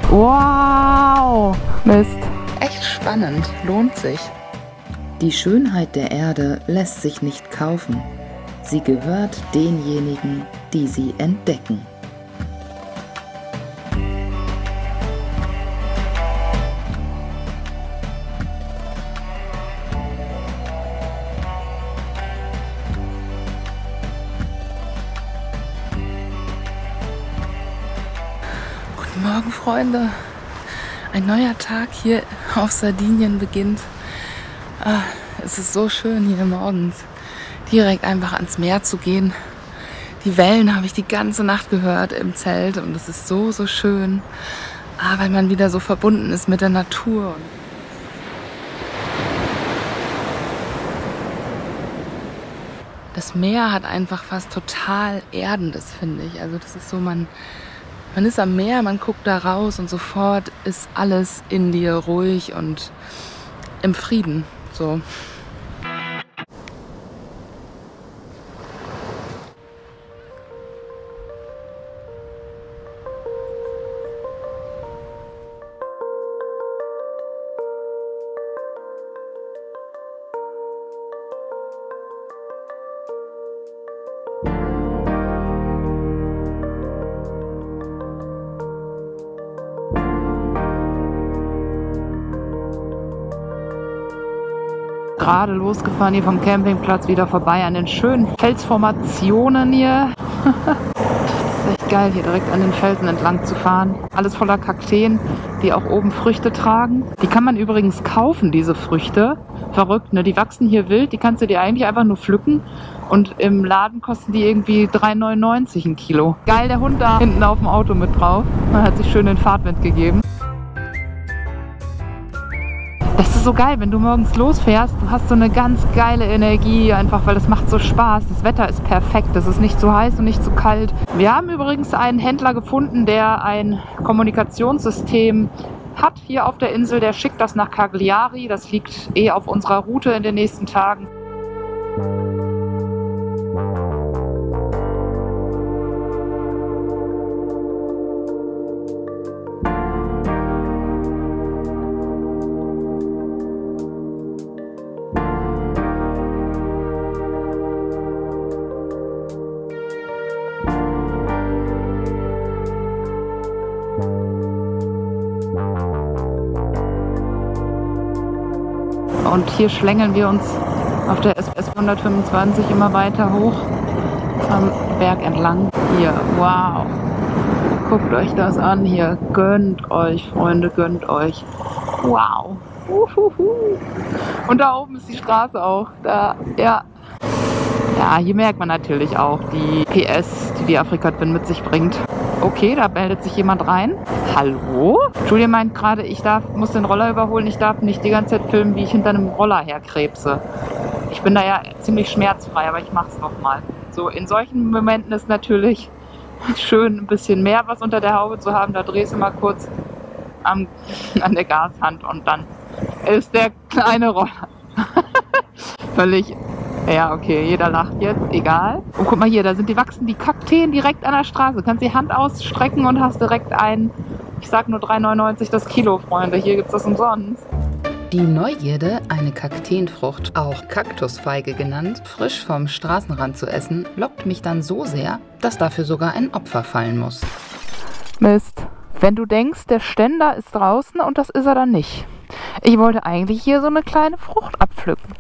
Wow! Mist. Echt spannend, lohnt sich. Die Schönheit der Erde lässt sich nicht kaufen. Sie gehört denjenigen, die sie entdecken. Guten Morgen, Freunde. Ein neuer Tag hier auf Sardinien beginnt. Es ist so schön hier morgens, direkt einfach ans Meer zu gehen. Die Wellen habe ich die ganze Nacht gehört im Zelt und es ist so, so schön, weil man wieder so verbunden ist mit der Natur. Das Meer hat einfach was total Erdendes, finde ich. Also das ist so, man ist am Meer, man guckt da raus und sofort ist alles in dir ruhig und im Frieden. So. Gerade losgefahren hier vom Campingplatz wieder vorbei an den schönen Felsformationen hier. Das ist echt geil, hier direkt an den Felsen entlang zu fahren. Alles voller Kakteen, die auch oben Früchte tragen. Die kann man übrigens kaufen, diese Früchte. Verrückt, ne? Die wachsen hier wild, die kannst du dir eigentlich einfach nur pflücken. Und im Laden kosten die irgendwie 3,99 ein Kilo. Geil, der Hund da hinten auf dem Auto mit drauf. Man hat sich schön den Fahrtwind gegeben. Das ist so geil, wenn du morgens losfährst, du hast so eine ganz geile Energie, einfach weil das macht so Spaß. Das Wetter ist perfekt, es ist nicht zu heiß und nicht zu kalt. Wir haben übrigens einen Händler gefunden, der ein Kommunikationssystem hat hier auf der Insel. Der schickt das nach Cagliari, das liegt auf unserer Route in den nächsten Tagen. Und hier schlängeln wir uns auf der SS 125 immer weiter hoch am Berg entlang. Hier, wow. Guckt euch das an hier. Gönnt euch, Freunde, gönnt euch. Wow. Und da oben ist die Straße auch. Da, ja. Ja, hier merkt man natürlich auch die PS, die Afrika Twin mit sich bringt. Okay, da meldet sich jemand rein. Hallo? Julia meint gerade, ich muss den Roller überholen. Ich darf nicht die ganze Zeit filmen, wie ich hinter einem Roller herkrebse. Ich bin da ja ziemlich schmerzfrei, aber ich mach's nochmal. So, in solchen Momenten ist natürlich schön, ein bisschen mehr was unter der Haube zu haben. Da drehst du mal kurz an der Gashand und dann ist der kleine Roller völlig... Ja, okay, jeder lacht jetzt, egal. Oh, guck mal hier, da wachsen die Kakteen direkt an der Straße. Du kannst die Hand ausstrecken und hast direkt ich sag nur 3,99 das Kilo, Freunde. Hier gibt's das umsonst. Die Neugierde, eine Kakteenfrucht, auch Kaktusfeige genannt, frisch vom Straßenrand zu essen, lockt mich dann so sehr, dass dafür sogar ein Opfer fallen muss. Mist. Wenn du denkst, der Ständer ist draußen und das ist er dann nicht. Ich wollte eigentlich hier so eine kleine Frucht abpflücken.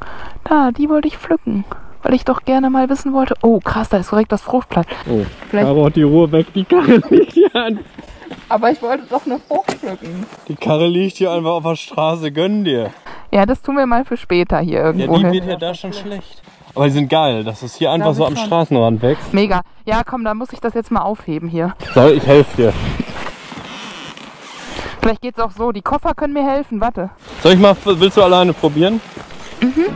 Da, die wollte ich pflücken, weil ich doch gerne mal wissen wollte. Oh, krass, da ist direkt das Fruchtblatt. Oh, Caro hat die Ruhe weg, die Karre liegt hier an. Aber ich wollte doch eine Frucht pflücken. Die Karre liegt hier einfach auf der Straße, gönn dir. Ja, das tun wir mal für später hier irgendwo. Ja, die wird ja da schon schlecht. Aber die sind geil, dass es hier einfach so am Straßenrand wächst. Mega. Ja, komm, da muss ich das jetzt mal aufheben hier. So, ich helfe dir. Vielleicht geht's auch so. Die Koffer können mir helfen. Warte. Willst du alleine probieren? Mhm.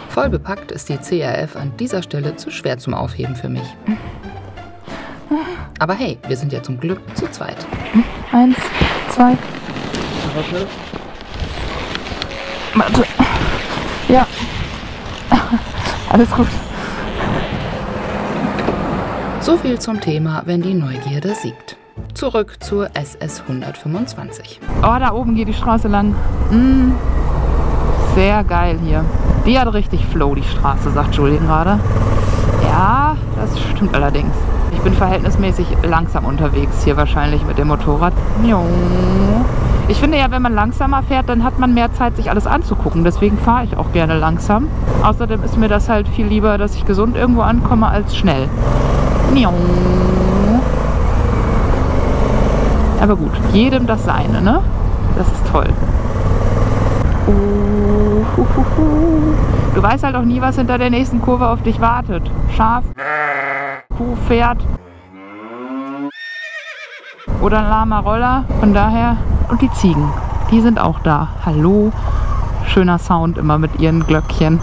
Voll bepackt ist die CRF an dieser Stelle zu schwer zum Aufheben für mich. Aber hey, wir sind ja zum Glück zu zweit. 1, 2. Warte. Ja. Alles gut. So viel zum Thema, wenn die Neugierde siegt. Zurück zur SS 125. Oh, da oben geht die Straße lang. Sehr geil hier. Die hat richtig Flow, die Straße, sagt Julian gerade. Ja, das stimmt allerdings. Ich bin verhältnismäßig langsam unterwegs hier wahrscheinlich mit dem Motorrad. Ich finde ja, wenn man langsamer fährt, dann hat man mehr Zeit, sich alles anzugucken. Deswegen fahre ich auch gerne langsam. Außerdem ist mir das halt viel lieber, dass ich gesund irgendwo ankomme, als schnell. Aber gut, jedem das Seine, ne? Das ist toll. Du weißt halt auch nie, was hinter der nächsten Kurve auf dich wartet. Schaf, Kuh, Pferd oder ein lahmer Roller. Von daher, und die Ziegen, die sind auch da. Hallo, schöner Sound immer mit ihren Glöckchen.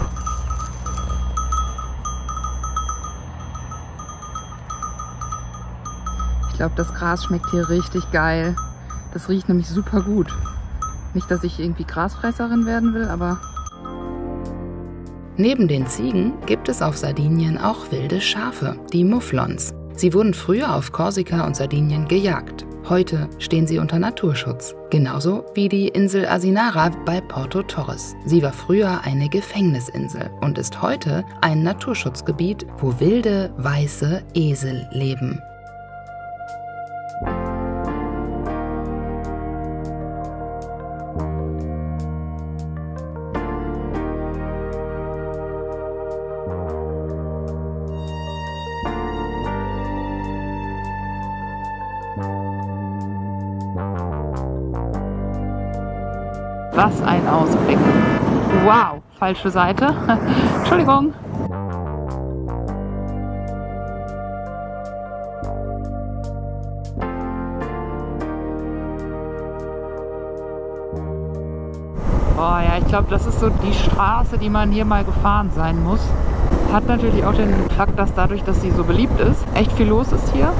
Ich glaube, das Gras schmeckt hier richtig geil. Das riecht nämlich super gut. Nicht, dass ich irgendwie Grasfresserin werden will, aber... Neben den Ziegen gibt es auf Sardinien auch wilde Schafe, die Mouflons. Sie wurden früher auf Korsika und Sardinien gejagt. Heute stehen sie unter Naturschutz. Genauso wie die Insel Asinara bei Porto Torres. Sie war früher eine Gefängnisinsel und ist heute ein Naturschutzgebiet, wo wilde, weiße Esel leben. Was ein Ausblick. Wow, falsche Seite. Entschuldigung. Oh ja, ich glaube, das ist so die Straße, die man hier mal gefahren sein muss. Hat natürlich auch den Fakt, dass dadurch, dass sie so beliebt ist, echt viel los ist hier.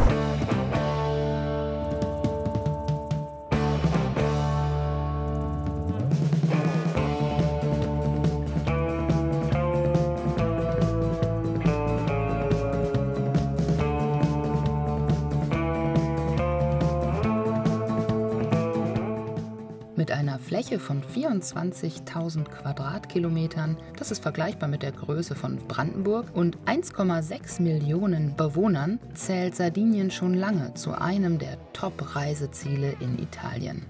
Mit einer Fläche von 24.000 Quadratkilometern, das ist vergleichbar mit der Größe von Brandenburg, und 1,6 Millionen Bewohnern zählt Sardinien schon lange zu einem der Top-Reiseziele in Italien.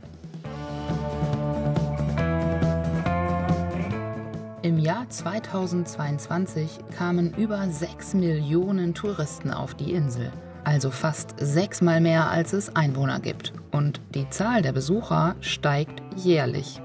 Im Jahr 2022 kamen über 6 Millionen Touristen auf die Insel. Also fast 6-mal mehr, als es Einwohner gibt. Und die Zahl der Besucher steigt jährlich.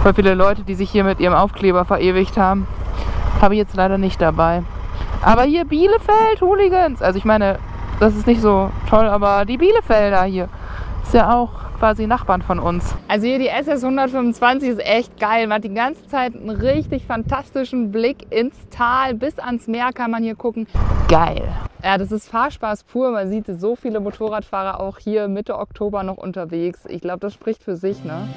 Voll viele Leute, die sich hier mit ihrem Aufkleber verewigt haben. Habe ich jetzt leider nicht dabei. Aber hier Bielefeld Hooligans. Also ich meine, das ist nicht so toll, aber die Bielefelder hier ist ja auch quasi Nachbarn von uns. Also hier die SS 125 ist echt geil. Man hat die ganze Zeit einen richtig fantastischen Blick ins Tal. Bis ans Meer kann man hier gucken. Geil. Ja, das ist Fahrspaß pur. Man sieht so viele Motorradfahrer auch hier Mitte Oktober noch unterwegs. Ich glaube, das spricht für sich, ne?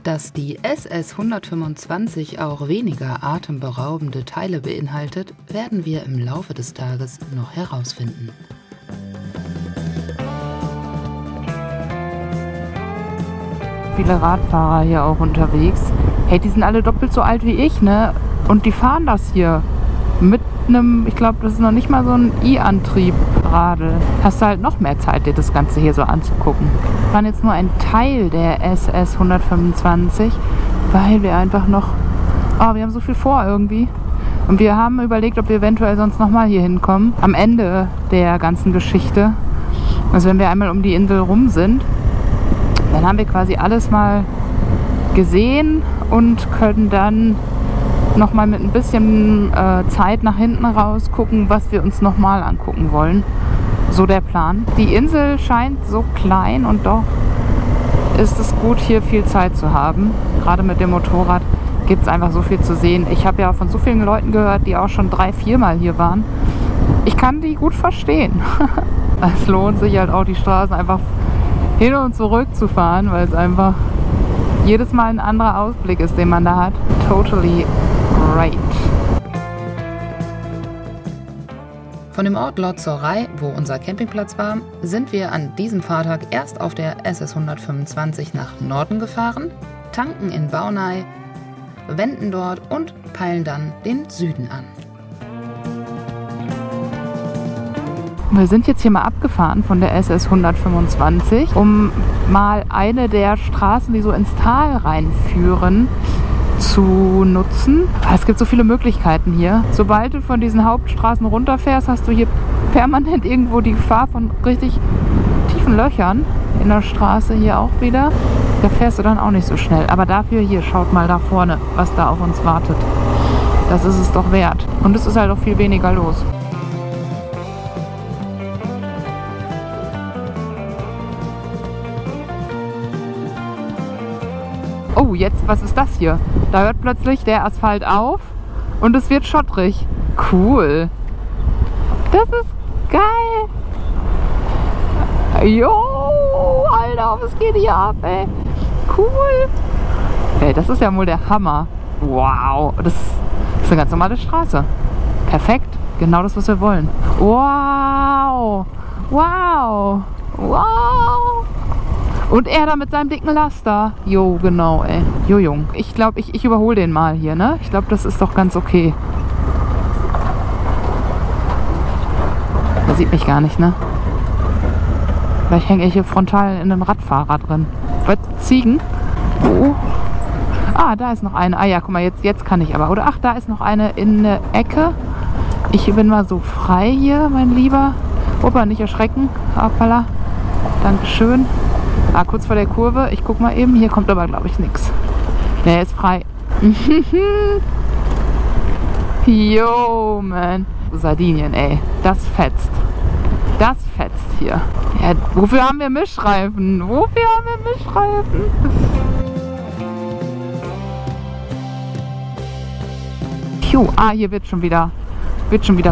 Dass die SS 125 auch weniger atemberaubende Teile beinhaltet, werden wir im Laufe des Tages noch herausfinden. Viele Radfahrer hier auch unterwegs. Hey, die sind alle doppelt so alt wie ich, ne? Und die fahren das hier mit einem, ich glaube, das ist noch nicht mal so ein E-Antrieb-Radl. Hast du halt noch mehr Zeit, dir das Ganze hier so anzugucken. Wir fahren jetzt nur ein Teil der SS 125, weil wir einfach noch, wir haben so viel vor irgendwie. Und wir haben überlegt, ob wir eventuell sonst nochmal hier hinkommen. Am Ende der ganzen Geschichte, also wenn wir einmal um die Insel rum sind. Dann haben wir quasi alles mal gesehen und können dann nochmal mit ein bisschen Zeit nach hinten raus gucken, was wir uns nochmal angucken wollen. So der Plan. Die Insel scheint so klein und doch ist es gut, hier viel Zeit zu haben. Gerade mit dem Motorrad gibt es einfach so viel zu sehen. Ich habe ja von so vielen Leuten gehört, die auch schon 3-4 Mal hier waren. Ich kann die gut verstehen. Es lohnt sich halt auch, die Straßen einfach hin und zurück zu fahren, weil es einfach jedes Mal ein anderer Ausblick ist, den man da hat. Totally great. Von dem Ort Lotzorai, wo unser Campingplatz war, sind wir an diesem Fahrtag erst auf der SS 125 nach Norden gefahren, tanken in Baunai, wenden dort und peilen dann den Süden an. Wir sind jetzt hier mal abgefahren von der SS 125, um mal eine der Straßen, die so ins Tal reinführen, zu nutzen. Es gibt so viele Möglichkeiten hier. Sobald du von diesen Hauptstraßen runterfährst, hast du hier permanent irgendwo die Gefahr von richtig tiefen Löchern in der Straße hier auch wieder. Da fährst du dann auch nicht so schnell. Aber dafür hier, schaut mal da vorne, was da auf uns wartet. Das ist es doch wert. Und es ist halt auch viel weniger los. Oh, jetzt, was ist das hier? Da hört plötzlich der Asphalt auf und es wird schottrig. Cool. Das ist geil. Jo, Alter, was geht hier ab, ey? Cool. Ey, das ist ja wohl der Hammer. Wow, das ist eine ganz normale Straße. Perfekt, genau das, was wir wollen. Wow, wow, wow. Und er da mit seinem dicken Laster. Jo, genau, ey. Jo, Jung. Ich glaube, ich überhole den mal hier, ne? Ich glaube, das ist doch ganz okay. Der sieht mich gar nicht, ne? Vielleicht hänge ich hier frontal in einem Radfahrer drin. Was? Ziegen? Oh. Ah, da ist noch eine. Ah ja, guck mal, jetzt kann ich aber. Oder ach, da ist noch eine in der Ecke. Ich bin mal so frei hier, mein Lieber. Opa, nicht erschrecken. Hoppala. Dankeschön. Ah, kurz vor der Kurve. Ich guck mal eben. Hier kommt aber, glaube ich, nichts. Ne, ist frei. Yo, man. Sardinien, ey. Das fetzt. Das fetzt hier. Ja, wofür haben wir Mischreifen? Wofür haben wir Mischreifen? Puh, ah, hier wird schon wieder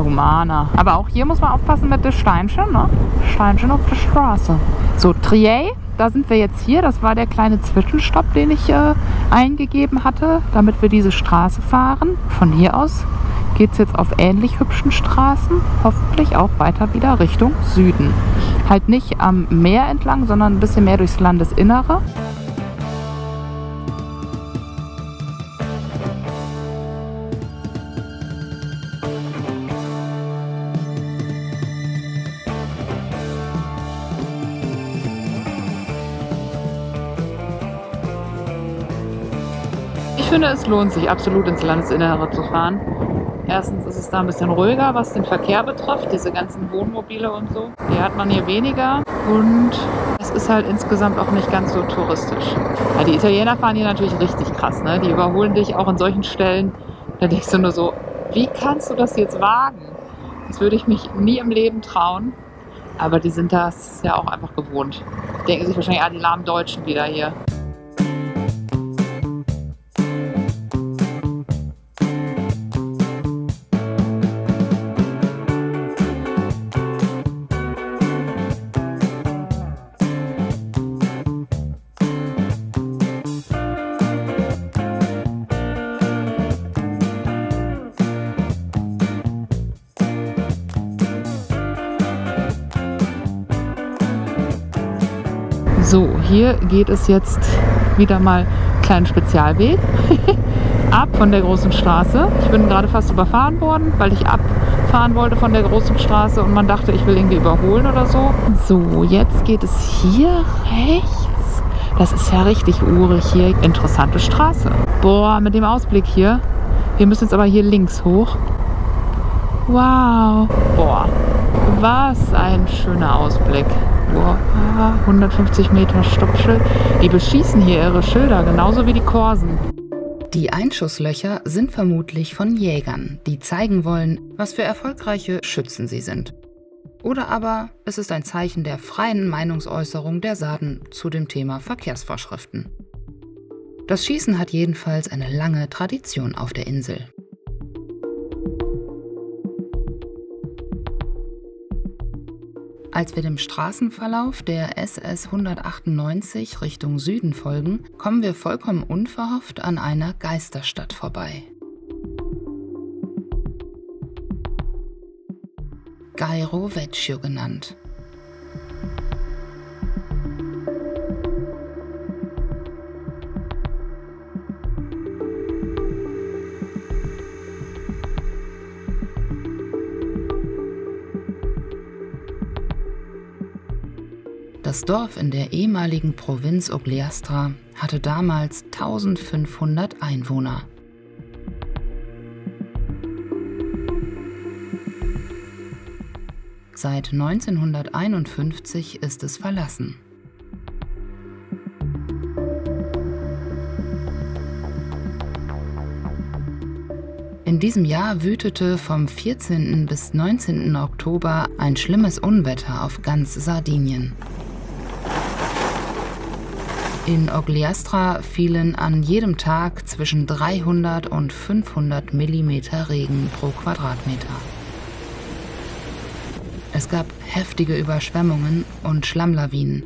humaner. Aber auch hier muss man aufpassen mit den Steinchen, ne? Steinchen auf der Straße. So, Trier. Da sind wir jetzt hier. Das war der kleine Zwischenstopp, den ich eingegeben hatte, damit wir diese Straße fahren. Von hier aus geht es jetzt auf ähnlich hübschen Straßen, hoffentlich auch weiter wieder Richtung Süden. Halt nicht am Meer entlang, sondern ein bisschen mehr durchs Landesinnere. Ich finde, es lohnt sich absolut ins Landesinnere zu fahren. Erstens ist es da ein bisschen ruhiger, was den Verkehr betrifft, diese ganzen Wohnmobile und so. Die hat man hier weniger und es ist halt insgesamt auch nicht ganz so touristisch. Ja, die Italiener fahren hier natürlich richtig krass, ne? Die überholen dich auch an solchen Stellen. Da denkst du nur so, wie kannst du das jetzt wagen? Das würde ich mich nie im Leben trauen. Aber die sind das ja auch einfach gewohnt. Die denken sich wahrscheinlich, ah, die lahmen Deutschen wieder hier. So, hier geht es jetzt wieder mal einen kleinen Spezialweg ab von der großen Straße. Ich bin gerade fast überfahren worden, weil ich abfahren wollte von der großen Straße und man dachte, ich will irgendwie überholen oder so. So, jetzt geht es hier rechts. Das ist ja richtig urig hier. Interessante Straße. Boah, mit dem Ausblick hier. Wir müssen jetzt aber hier links hoch. Wow. Boah, was ein schöner Ausblick. Boah, 150 Meter Stoppschild. Die beschießen hier ihre Schilder, genauso wie die Korsen. Die Einschusslöcher sind vermutlich von Jägern, die zeigen wollen, was für erfolgreiche Schützen sie sind. Oder aber es ist ein Zeichen der freien Meinungsäußerung der Sarden zu dem Thema Verkehrsvorschriften. Das Schießen hat jedenfalls eine lange Tradition auf der Insel. Als wir dem Straßenverlauf der SS 198 Richtung Süden folgen, kommen wir vollkommen unverhofft an einer Geisterstadt vorbei. Gairo Vecchio genannt. Das Dorf in der ehemaligen Provinz Ogliastra hatte damals 1500 Einwohner. Seit 1951 ist es verlassen. In diesem Jahr wütete vom 14. bis 19. Oktober ein schlimmes Unwetter auf ganz Sardinien. In Ogliastra fielen an jedem Tag zwischen 300 und 500 Millimeter Regen pro Quadratmeter. Es gab heftige Überschwemmungen und Schlammlawinen.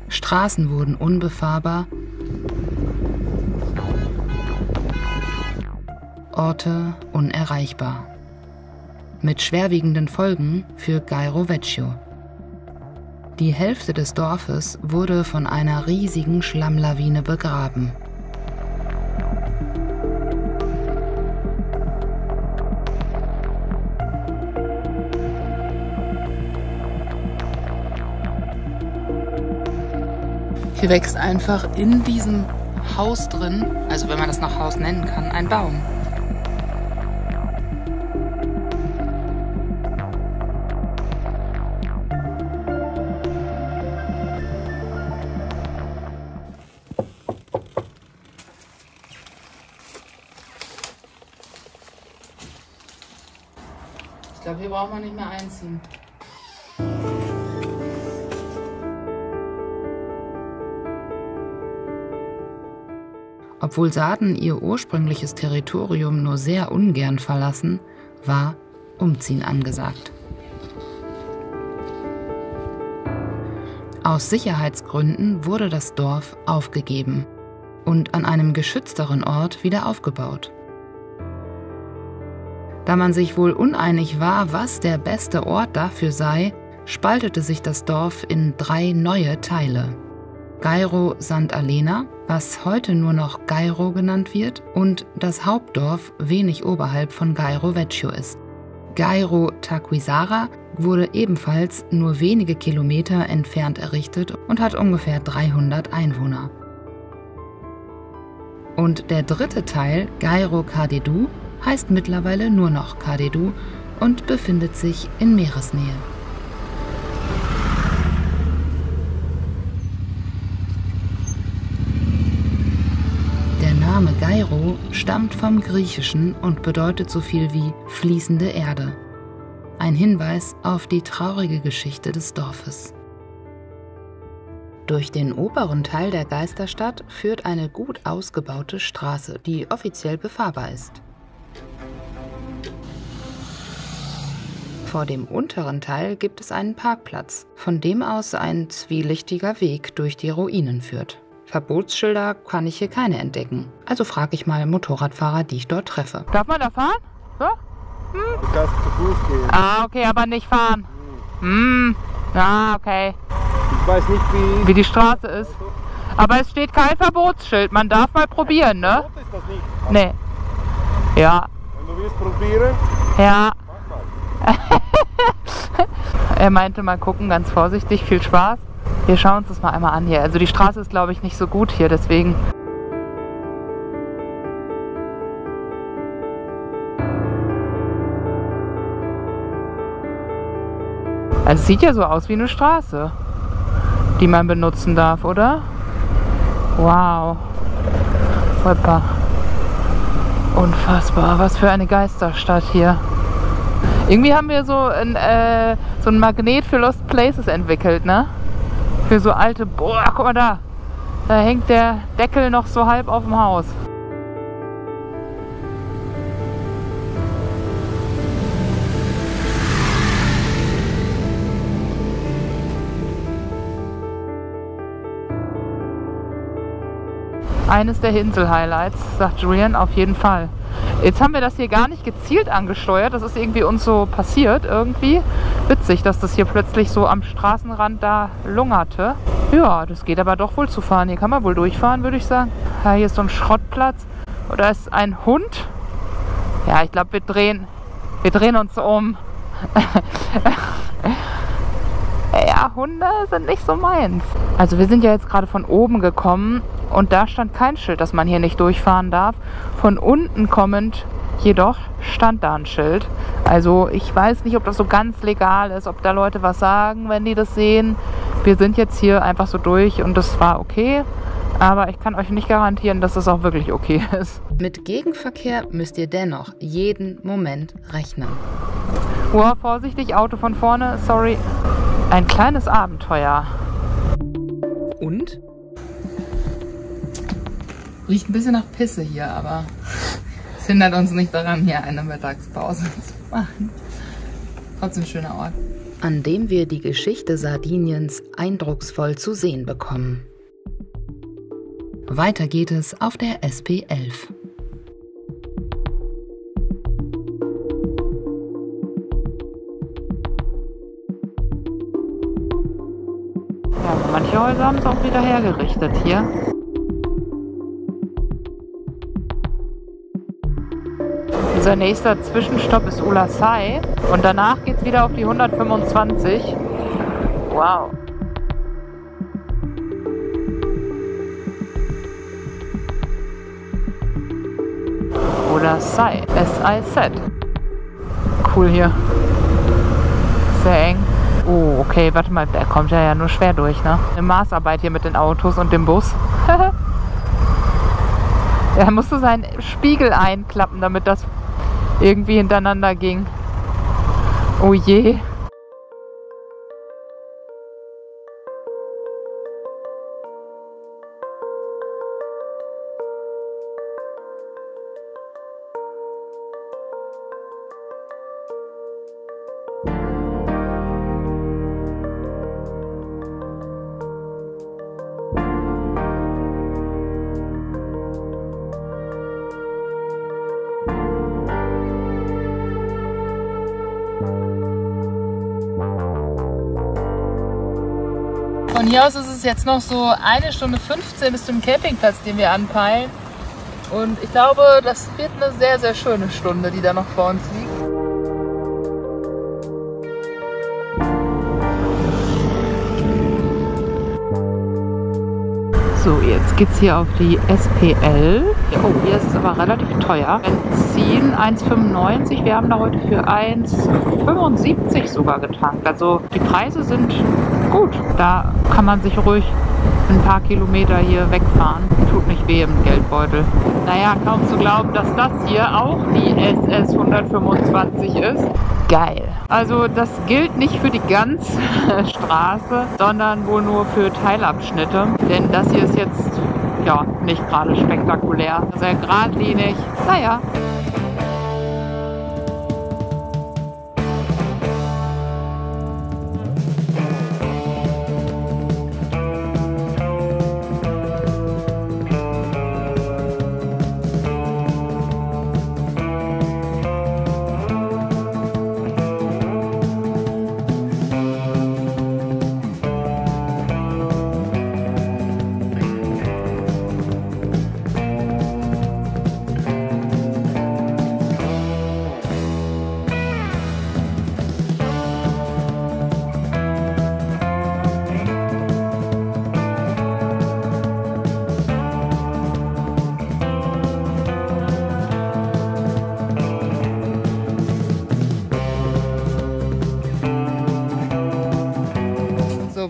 Straßen wurden unbefahrbar, Orte unerreichbar. Mit schwerwiegenden Folgen für Gairo Vecchio. Die Hälfte des Dorfes wurde von einer riesigen Schlammlawine begraben. Hier wächst einfach in diesem Haus drin, also wenn man das noch Haus nennen kann, ein Baum. Ich glaube, hier braucht man nicht mehr einziehen. Obwohl Sarden ihr ursprüngliches Territorium nur sehr ungern verlassen, war Umziehen angesagt. Aus Sicherheitsgründen wurde das Dorf aufgegeben und an einem geschützteren Ort wieder aufgebaut. Da man sich wohl uneinig war, was der beste Ort dafür sei, spaltete sich das Dorf in 3 neue Teile. Gairo Sant'Alena, was heute nur noch Gairo genannt wird, und das Hauptdorf wenig oberhalb von Gairo Vecchio ist. Gairo Taquisara wurde ebenfalls nur wenige Kilometer entfernt errichtet und hat ungefähr 300 Einwohner. Und der dritte Teil, Gairo Kadedou, heißt mittlerweile nur noch Kadedou und befindet sich in Meeresnähe. Der Name Gairo stammt vom Griechischen und bedeutet so viel wie fließende Erde. Ein Hinweis auf die traurige Geschichte des Dorfes. Durch den oberen Teil der Geisterstadt führt eine gut ausgebaute Straße, die offiziell befahrbar ist. Vor dem unteren Teil gibt es einen Parkplatz, von dem aus ein zwielichtiger Weg durch die Ruinen führt. Verbotsschilder kann ich hier keine entdecken, also frage ich mal Motorradfahrer, die ich dort treffe. Darf man da fahren? Ja? Du kannst zu Fuß gehen. Ah, okay, aber nicht fahren. Ja, okay. Ich weiß nicht, Wie die Straße ist. Aber es steht kein Verbotsschild, man darf mal probieren, ne? Verbot ist das nicht. Nee. Ja. Wenn du willst probieren, Ja. mach mal. Er meinte mal gucken, ganz vorsichtig, viel Spaß. Wir schauen uns das mal einmal an hier. Also die Straße ist, glaube ich, nicht so gut hier, deswegen. Also es sieht ja so aus wie eine Straße, die man benutzen darf, oder? Wow. Hoppa. Unfassbar. Was für eine Geisterstadt hier. Irgendwie haben wir so ein Magnet für Lost Places entwickelt, ne? Für so alte... Boah, guck mal da. Da hängt der Deckel noch so halb auf dem Haus. Eines der Insel-Highlights, sagt Julian, auf jeden Fall. Jetzt haben wir das hier gar nicht gezielt angesteuert. Das ist irgendwie uns so passiert irgendwie. Witzig, dass das hier plötzlich so am Straßenrand da lungerte. Ja, das geht aber doch wohl zu fahren. Hier kann man wohl durchfahren, würde ich sagen. Ja, hier ist so ein Schrottplatz. Und da ist ein Hund. Ja, ich glaube, wir drehen uns um. Ja, Hunde sind nicht so meins. Also wir sind ja jetzt gerade von oben gekommen und da stand kein Schild, dass man hier nicht durchfahren darf. Von unten kommend jedoch stand da ein Schild. Also ich weiß nicht, ob das so ganz legal ist, ob da Leute was sagen, wenn die das sehen. Wir sind jetzt hier einfach so durch und das war okay. Aber ich kann euch nicht garantieren, dass das auch wirklich okay ist. Mit Gegenverkehr müsst ihr dennoch jeden Moment rechnen. Oh, vorsichtig, Auto von vorne, sorry. Ein kleines Abenteuer. Und? Riecht ein bisschen nach Pisse hier, aber es hindert uns nicht daran, hier eine Mittagspause zu machen. Trotzdem ein schöner Ort. An dem wir die Geschichte Sardiniens eindrucksvoll zu sehen bekommen. Weiter geht es auf der SP11. Ja, manche Häuser haben es auch wieder hergerichtet hier. Unser nächster Zwischenstopp ist Ulasai und danach geht es wieder auf die 125. Wow. Ulasai, S-I-Z. Cool hier. Sehr eng. Oh, okay, warte mal, der kommt ja nur schwer durch, ne? Eine Maßarbeit hier mit den Autos und dem Bus. Er musste seinen Spiegel einklappen, damit das irgendwie hintereinander ging. Oh je. Von hier aus ist es jetzt noch so 1 Stunde 15 bis zum Campingplatz, den wir anpeilen. Und ich glaube, das wird eine sehr, sehr schöne Stunde, die da noch vor uns liegt. So, jetzt geht's hier auf die SP11. Oh, hier ist es aber relativ teuer. Benzin 1,95. Wir haben da heute für 1,75 sogar getankt. Also die Preise sind gut. Da kann man sich ruhig ein paar Kilometer hier wegfahren. Tut nicht weh im Geldbeutel. Naja, kaum zu glauben, dass das hier auch die SS 125 ist. Geil. Also das gilt nicht für die ganze Straße, sondern wohl nur für Teilabschnitte. Denn das hier ist jetzt ja nicht gerade spektakulär. Sehr geradlinig. Naja.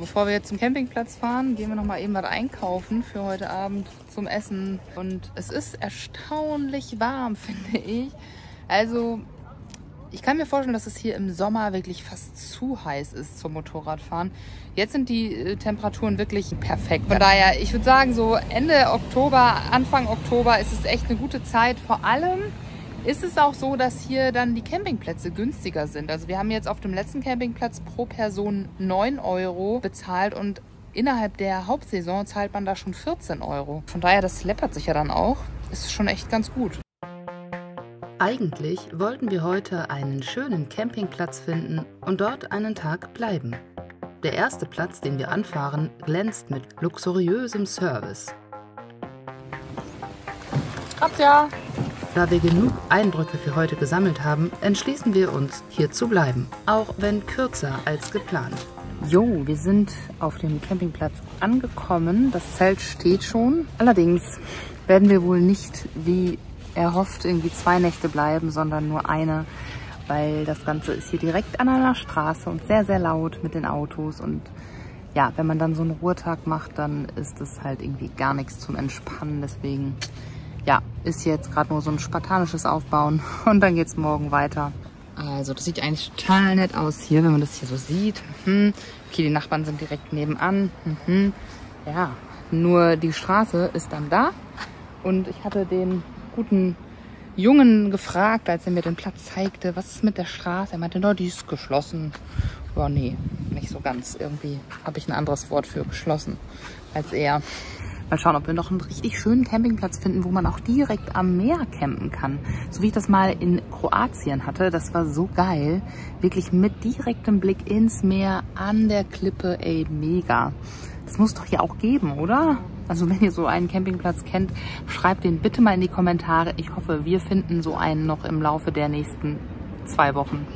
bevor wir jetzt zum Campingplatz fahren, gehen wir noch mal eben was einkaufen für heute Abend zum Essen. Und es ist erstaunlich warm, finde ich. Also ich kann mir vorstellen, dass es hier im Sommer wirklich fast zu heiß ist zum Motorradfahren. Jetzt sind die Temperaturen wirklich perfekt. Von daher, ich würde sagen, so Ende Oktober, Anfang Oktober ist es echt eine gute Zeit. Vor allem ist es auch so, dass hier dann die Campingplätze günstiger sind. Also wir haben jetzt auf dem letzten Campingplatz pro Person 9 € bezahlt und innerhalb der Hauptsaison zahlt man da schon 14 €. Von daher, das läppert sich ja dann auch. Ist schon echt ganz gut. Eigentlich wollten wir heute einen schönen Campingplatz finden und dort einen Tag bleiben. Der erste Platz, den wir anfahren, glänzt mit luxuriösem Service. Katja! Da wir genug Eindrücke für heute gesammelt haben, entschließen wir uns, hier zu bleiben, auch wenn kürzer als geplant. Jo, wir sind auf dem Campingplatz angekommen. Das Zelt steht schon. Allerdings werden wir wohl nicht wie erhofft irgendwie 2 Nächte bleiben, sondern nur eine, weil das Ganze ist hier direkt an einer Straße und sehr, sehr laut mit den Autos. Und ja, wenn man dann so einen Ruhetag macht, dann ist es halt irgendwie gar nichts zum Entspannen. Deswegen, ja, ist jetzt gerade nur so ein spartanisches Aufbauen und dann geht's morgen weiter. Also das sieht eigentlich total nett aus hier, wenn man das hier so sieht. Okay, die Nachbarn sind direkt nebenan. Ja, nur die Straße ist dann da und ich hatte den guten Jungen gefragt, als er mir den Platz zeigte, was ist mit der Straße? Er meinte, no, die ist geschlossen. Ja, nee, nicht so ganz. Irgendwie habe ich ein anderes Wort für geschlossen als er. Mal schauen, ob wir noch einen richtig schönen Campingplatz finden, wo man auch direkt am Meer campen kann. So wie ich das mal in Kroatien hatte. Das war so geil. Wirklich mit direktem Blick ins Meer, an der Klippe. Ey, mega. Das muss doch hier auch geben, oder? Also wenn ihr so einen Campingplatz kennt, schreibt den bitte mal in die Kommentare. Ich hoffe, wir finden so einen noch im Laufe der nächsten 2 Wochen.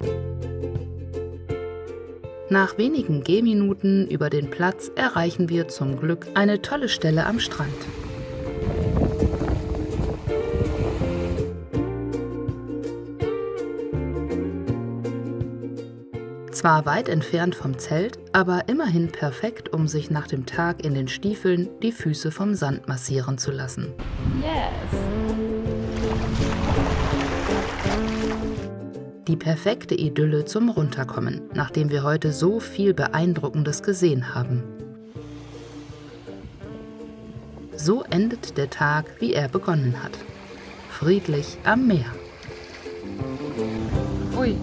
Nach wenigen Gehminuten über den Platz erreichen wir zum Glück eine tolle Stelle am Strand. Zwar weit entfernt vom Zelt, aber immerhin perfekt, um sich nach dem Tag in den Stiefeln die Füße vom Sand massieren zu lassen. Yes! Die perfekte Idylle zum Runterkommen, nachdem wir heute so viel Beeindruckendes gesehen haben. So endet der Tag, wie er begonnen hat. Friedlich am Meer. Ui.